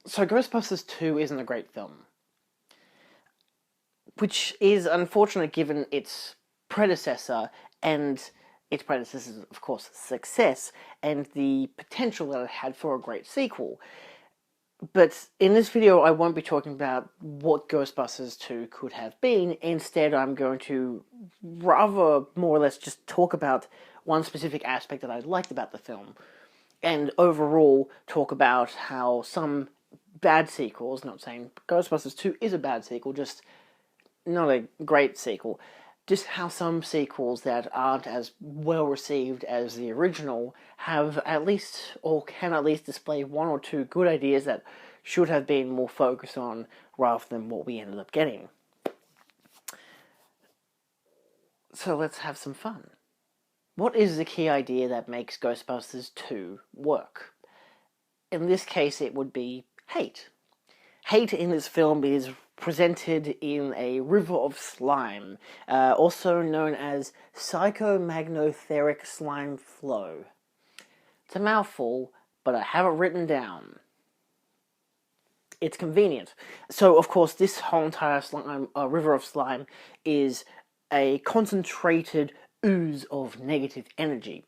So Ghostbusters 2 isn't a great film, which is unfortunate given its predecessor and its predecessor's, of course, success and the potential that it had for a great sequel. But in this video, I won't be talking about what Ghostbusters 2 could have been. Instead, I'm going to rather more or less just talk about one specific aspect that I liked about the film, and overall talk about how some bad sequels, not saying Ghostbusters 2 is a bad sequel, just not a great sequel, just how some sequels that aren't as well received as the original have at least, or can at least display one or two good ideas that should have been more focused on rather than what we ended up getting. So let's have some fun. What is the key idea that makes Ghostbusters 2 work? In this case, it would be hate. Hate in this film is presented in a river of slime, also known as psychomagnetheric slime flow. It's a mouthful, but I have it written down. It's convenient. So, of course, this whole entire slime, river of slime is a concentrated ooze of negative energy.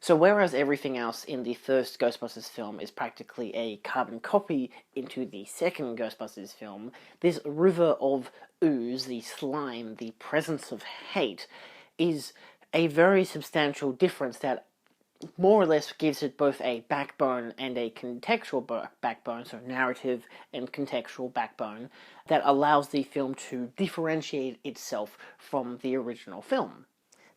So whereas everything else in the first Ghostbusters film is practically a carbon copy into the second Ghostbusters film, this river of ooze, the slime, the presence of hate, is a very substantial difference that more or less gives it both a backbone and a contextual backbone, so narrative and contextual backbone, that allows the film to differentiate itself from the original film.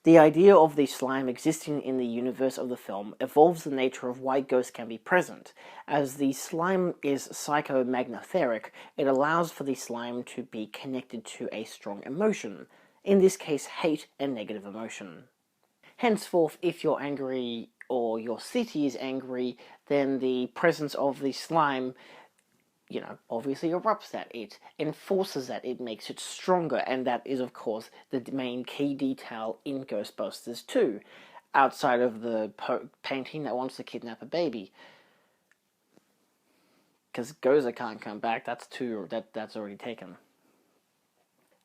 The idea of the slime existing in the universe of the film evolves the nature of why ghosts can be present. As the slime is psychomagnetheric, it allows for the slime to be connected to a strong emotion, in this case hate and negative emotion. Henceforth, if you're angry or your city is angry, then the presence of the slime, obviously erupts that. It enforces that. It makes it stronger. And that is, of course, the main key detail in Ghostbusters 2. Outside of the painting that wants to kidnap a baby. Because Gozer can't come back. That's already taken.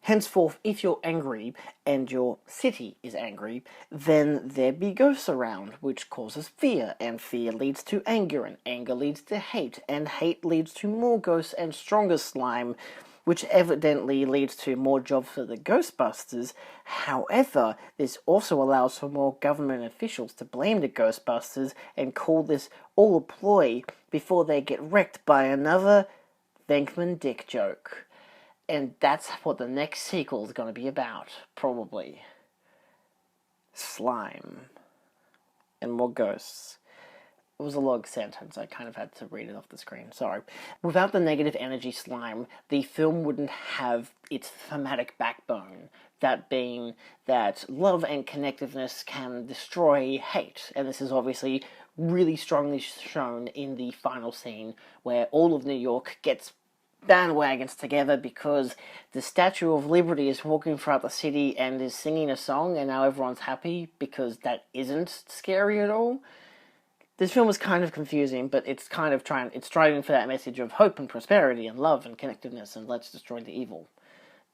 Henceforth, if you're angry and your city is angry, then there be ghosts around, which causes fear, and fear leads to anger, and anger leads to hate, and hate leads to more ghosts and stronger slime, which evidently leads to more jobs for the Ghostbusters. However, this also allows for more government officials to blame the Ghostbusters and call this all a ploy before they get wrecked by another Venkman Dick joke. And that's what the next sequel is going to be about, probably. Slime. And more ghosts. It was a long sentence, I kind of had to read it off the screen, sorry. Without the negative energy slime, the film wouldn't have its thematic backbone, that being that love and connectiveness can destroy hate. And this is obviously really strongly shown in the final scene, where all of New York gets bandwagons together because the Statue of Liberty is walking throughout the city and is singing a song, and now everyone's happy because that isn't scary at all. This film is kind of confusing, but it's striving for that message of hope and prosperity and love and connectedness and let's destroy the evil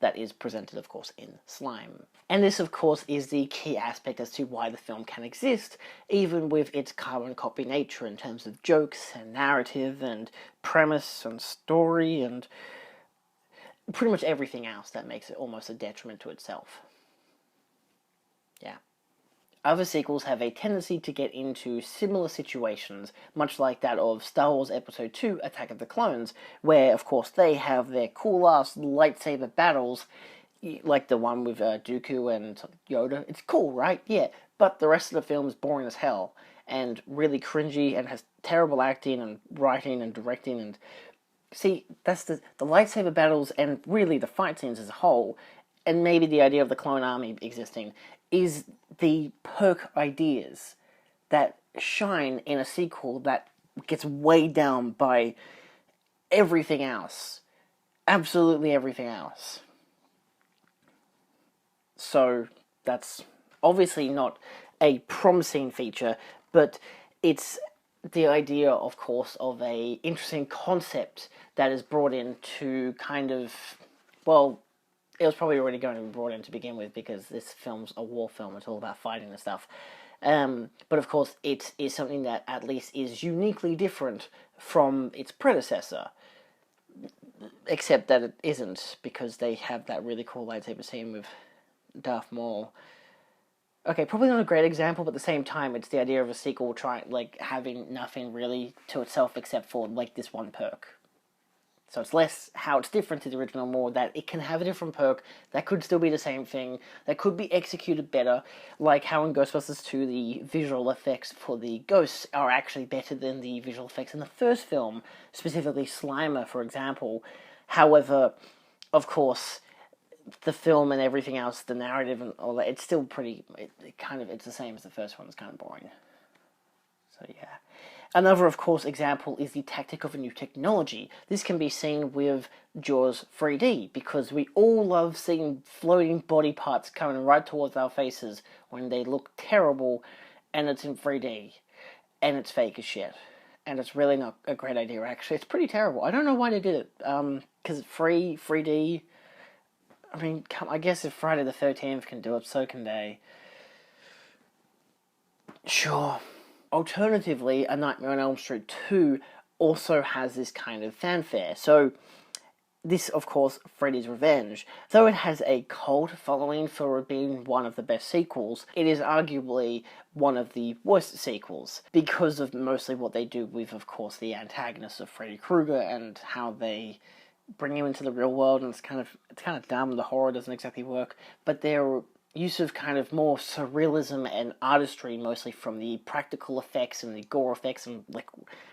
that is presented, of course, in Slime. And this, of course, is the key aspect as to why the film can exist, even with its carbon copy nature in terms of jokes and narrative and premise and story and pretty much everything else that makes it almost a detriment to itself. Yeah. Other sequels have a tendency to get into similar situations, much like that of Star Wars Episode 2, Attack of the Clones, where, of course, they have their cool-ass lightsaber battles, like the one with Dooku and Yoda. It's cool, right? Yeah, but the rest of the film is boring as hell, and really cringy, and has terrible acting, and writing, and directing, and... See, that's the lightsaber battles, and really the fight scenes as a whole, and maybe the idea of the clone army existing, is the perk ideas that shine in a sequel that gets weighed down by everything else. Absolutely everything else. So that's obviously not a promising feature, but it's the idea, of course, of a interesting concept that is brought in to kind of, well, it was probably already going to be brought in to begin with because this film's a war film. It's all about fighting and stuff. But of course, it is something that at least is uniquely different from its predecessor, except that it isn't, because they have that really cool lightsaber scene with Darth Maul. Okay, probably not a great example, but at the same time, it's the idea of a sequel having nothing really to itself except for like this one perk. So it's less how it's different to the original, more that it can have a different perk that could still be the same thing, that could be executed better, like how in Ghostbusters 2 the visual effects for the ghosts are actually better than the visual effects in the first film, specifically Slimer, for example. However, of course, the film and everything else, the narrative and all that, it's still pretty, it's the same as the first one. It's kind of boring. So yeah. Another, of course, example is the tactic of a new technology. This can be seen with Jaws 3D, because we all love seeing floating body parts coming right towards our faces when they look terrible, and it's in 3D, and it's fake as shit. And it's really not a great idea, actually. It's pretty terrible. I don't know why they did it. Because it's 3D. I mean, I guess if Friday the 13th can do it, so can they. Sure. Alternatively, A Nightmare on Elm Street 2 also has this kind of fanfare. So, this, of course, Freddy's Revenge. Though it has a cult following for being one of the best sequels, it is arguably one of the worst sequels, because of mostly what they do with, of course, the antagonist of Freddy Krueger and how they bring him into the real world, and it's kind of dumb. The horror doesn't exactly work, but their use of kind of more surrealism and artistry, mostly from the practical effects and the gore effects, and like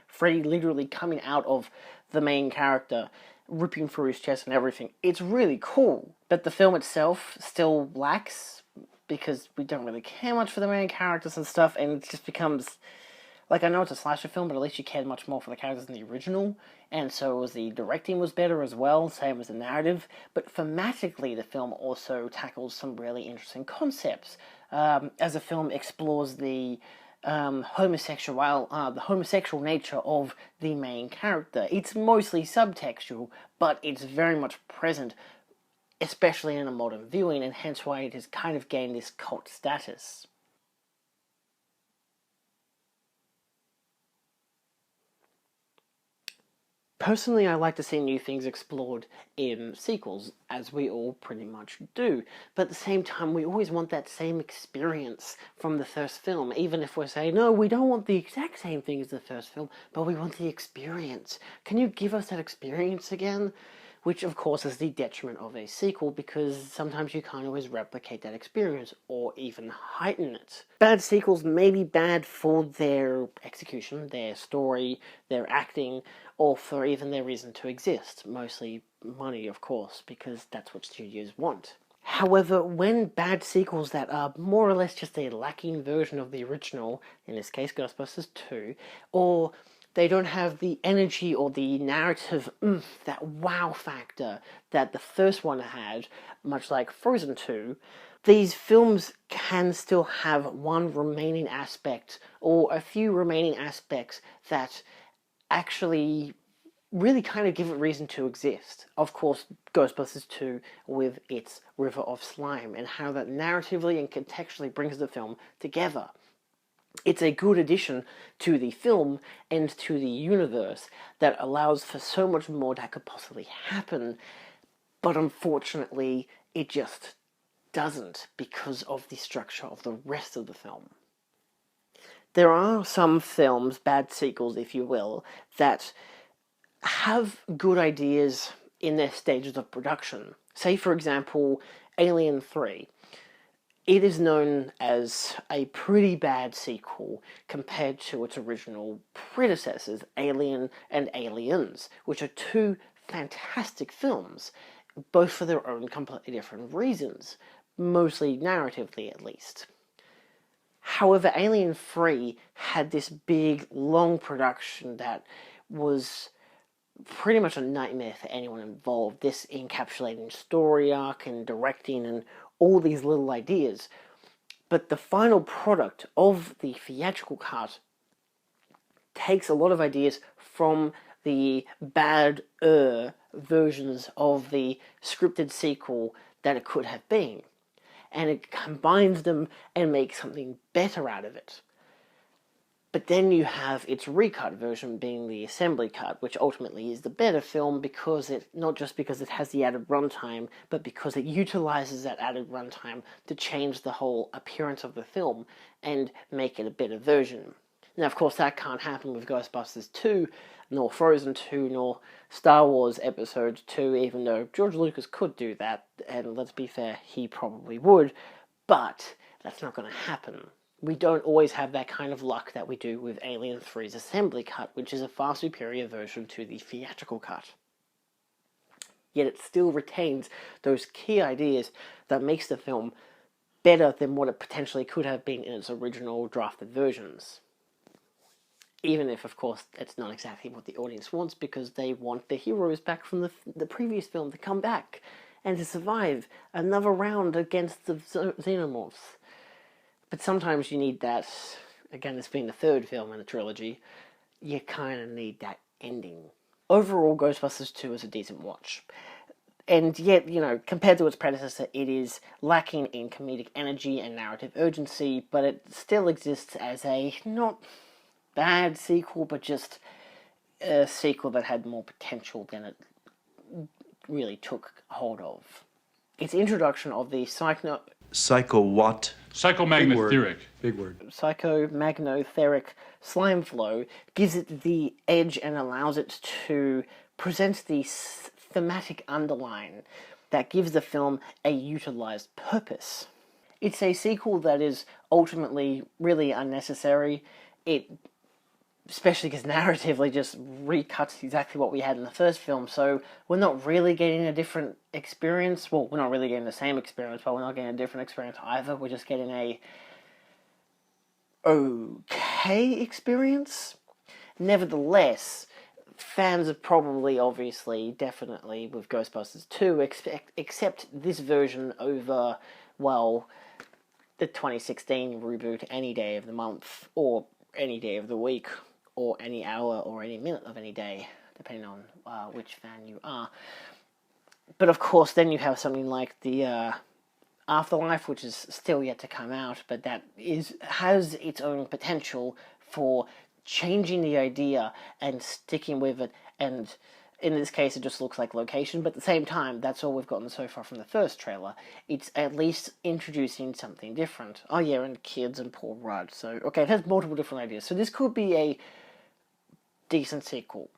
Freddy literally coming out of the main character, ripping through his chest and everything. It's really cool, but the film itself still lacks, because we don't really care much for the main characters and stuff, and it just becomes, like, I know it's a slasher film, but at least you cared much more for the characters in the original, and so the directing was better as well, same as the narrative, but thematically the film also tackles some really interesting concepts, as the film explores the homosexual nature of the main character. It's mostly subtextual, but it's very much present, especially in a modern viewing, and hence why it has kind of gained this cult status. Personally, I like to see new things explored in sequels, as we all pretty much do. But at the same time, we always want that same experience from the first film, even if we're saying, no, we don't want the exact same thing as the first film, but we want the experience. Can you give us that experience again? Which, of course, is the detriment of a sequel, because sometimes you can't always replicate that experience, or even heighten it. Bad sequels may be bad for their execution, their story, their acting, or for even their reason to exist. Mostly money, of course, because that's what studios want. However, when bad sequels that are more or less just a lacking version of the original, in this case Ghostbusters 2, or they don't have the energy or the narrative that wow factor that the first one had, much like Frozen 2, these films can still have one remaining aspect, or a few remaining aspects, that actually really kind of give it reason to exist. Of course, Ghostbusters 2 with its River of Slime, and how that narratively and contextually brings the film together. It's a good addition to the film and to the universe that allows for so much more that could possibly happen, but unfortunately it just doesn't, because of the structure of the rest of the film. There are some films, bad sequels if you will, that have good ideas in their stages of production. Say, for example, Alien 3. It is known as a pretty bad sequel compared to its original predecessors, Alien and Aliens, which are two fantastic films, both for their own completely different reasons, mostly narratively at least. However, Alien 3 had this big, long production that was pretty much a nightmare for anyone involved. This encapsulating story arc and directing and all these little ideas. But the final product of the theatrical cut takes a lot of ideas from the bad versions of the scripted sequel that it could have been, and it combines them and makes something better out of it. But then you have its recut version being the assembly cut, which ultimately is the better film because not just because it has the added runtime, but because it utilizes that added runtime to change the whole appearance of the film and make it a better version. Now, of course, that can't happen with Ghostbusters 2, nor Frozen 2, nor Star Wars Episode 2, even though George Lucas could do that, and let's be fair, he probably would, but that's not going to happen. We don't always have that kind of luck that we do with Alien 3's assembly cut, which is a far superior version to the theatrical cut. Yet it still retains those key ideas that makes the film better than what it potentially could have been in its original drafted versions. Even if, of course, it's not exactly what the audience wants, because they want the heroes back from the previous film to come back and to survive another round against the xenomorphs. But sometimes you need that, again, this being the third film in the trilogy, you kind of need that ending. Overall, Ghostbusters 2 is a decent watch. And yet, compared to its predecessor, it is lacking in comedic energy and narrative urgency, but it still exists as a not bad sequel, but just a sequel that had more potential than it really took hold of. Its introduction of the Psycho what? Psychomagnetheric. Big word. Psychomagnetheric slime flow gives it the edge and allows it to present the thematic underline that gives the film a utilized purpose. It's a sequel that is ultimately really unnecessary. Especially because narratively just recuts exactly what we had in the first film, so we're not really getting a different experience. Well, we're not really getting the same experience, but we're not getting a different experience either. We're just getting a okay experience. Nevertheless, fans have probably, obviously, definitely, with Ghostbusters 2, accept this version over, well, the 2016 reboot any day of the month, or any day of the week, or any hour, or any minute of any day, depending on which fan you are. But of course, then you have something like the Afterlife, which is still yet to come out, but that has its own potential for changing the idea and sticking with it, and in this case it just looks like location, but at the same time, that's all we've gotten so far from the first trailer. It's at least introducing something different. Oh yeah, and kids and Paul Rudd, so okay, it has multiple different ideas, so this could be a decent sequel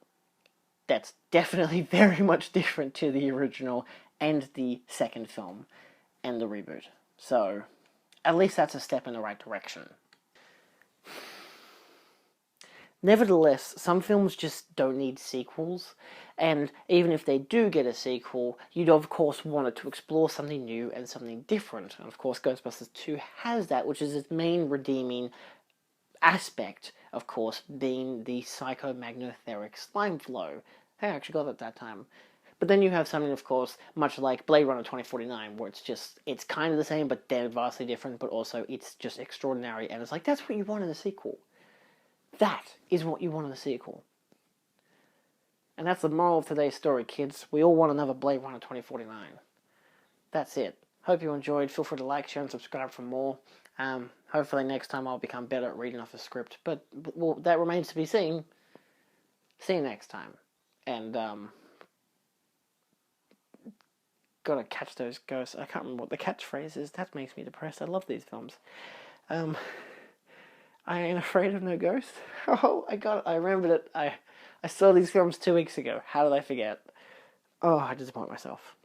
that's definitely very much different to the original and the second film and the reboot. So, at least that's a step in the right direction. Nevertheless, some films just don't need sequels, and even if they do get a sequel, you'd of course want it to explore something new and something different. And of course, Ghostbusters 2 has that, which is its main redeeming aspect, of course, being the psychomagnetheric slime flow. Hey, I actually got it that time. But then you have something, of course, much like Blade Runner 2049, where it's kind of the same, but they're vastly different, but also it's just extraordinary, and it's like, that's what you want in a sequel. That is what you want in a sequel. And that's the moral of today's story, kids. We all want another Blade Runner 2049. That's it. Hope you enjoyed. Feel free to like, share, and subscribe for more. Hopefully next time I'll become better at reading off a script, but well, that remains to be seen. See you next time. And, gotta catch those ghosts. I can't remember what the catchphrase is. That makes me depressed. I love these films. I ain't afraid of no ghost. Oh, I got it. I remembered it. I saw these films 2 weeks ago. How did I forget? Oh, I disappoint myself.